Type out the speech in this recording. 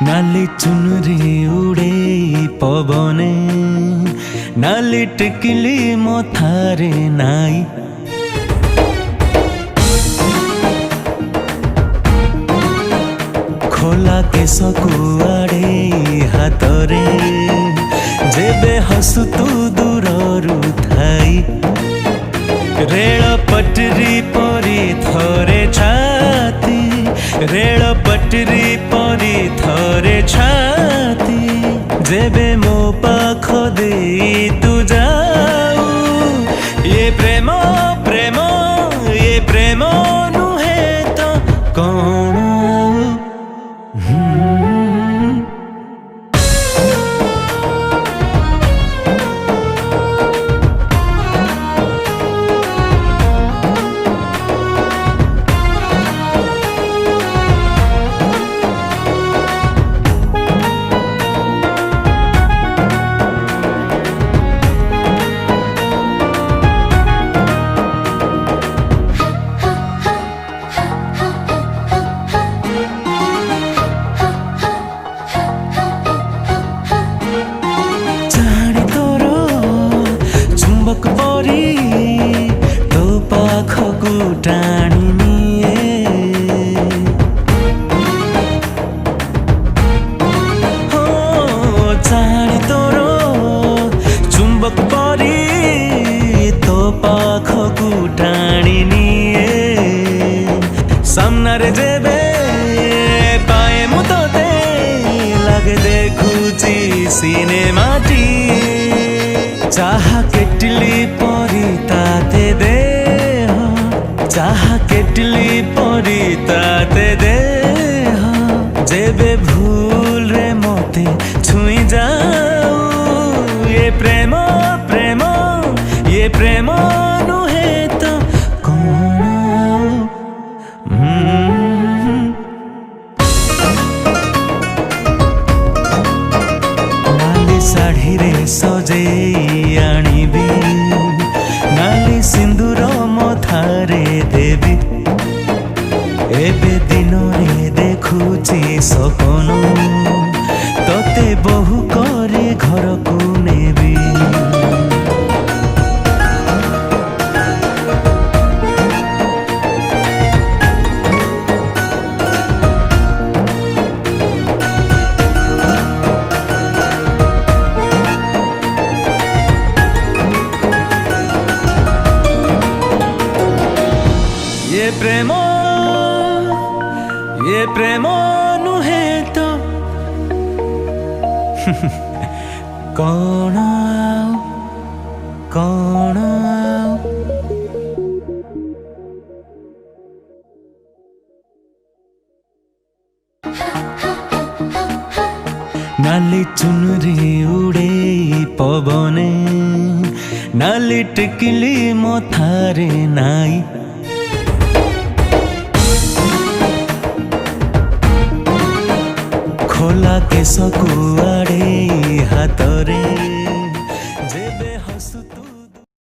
नाली चुनरी उड़े पवने नाली टिकली मथारे नाई खोला केस कुआड़े हाथरे जेबे हसु तू दूररू थाई रेल पटरी परी थरे छाती रेल पटरी परी थरे छाती जेबे मो पाख दे तू जाऊ ये प्रेम प्रेम ये प्रेम नुहे तो कौन चुंबक परी तो पाखकु टाणी निए हो जानी तोरो चुंबक परी तो पाखकु टाणी निए सामना रे जेबे पाए मु तोते लागे देखुची सिनेमाटी चाहा केटली परी ताते दे चाहा केटली परी ताते दे जेबे भूल रे मोते छुई जाऊ ये प्रेम प्रेम ये प्रेम नुहे तो कौन नाली साड़ी रे सजे आनिबी नाली सिंदूर मथारे देवी एबे दिन रे देखुची सपन तोते बहु करे घर को नेबी ये प्रेम नुहे तो कौन कौन नाली चुनरी उड़े पवने नाली टिकली मथारे नाई खोला केस कुआड़े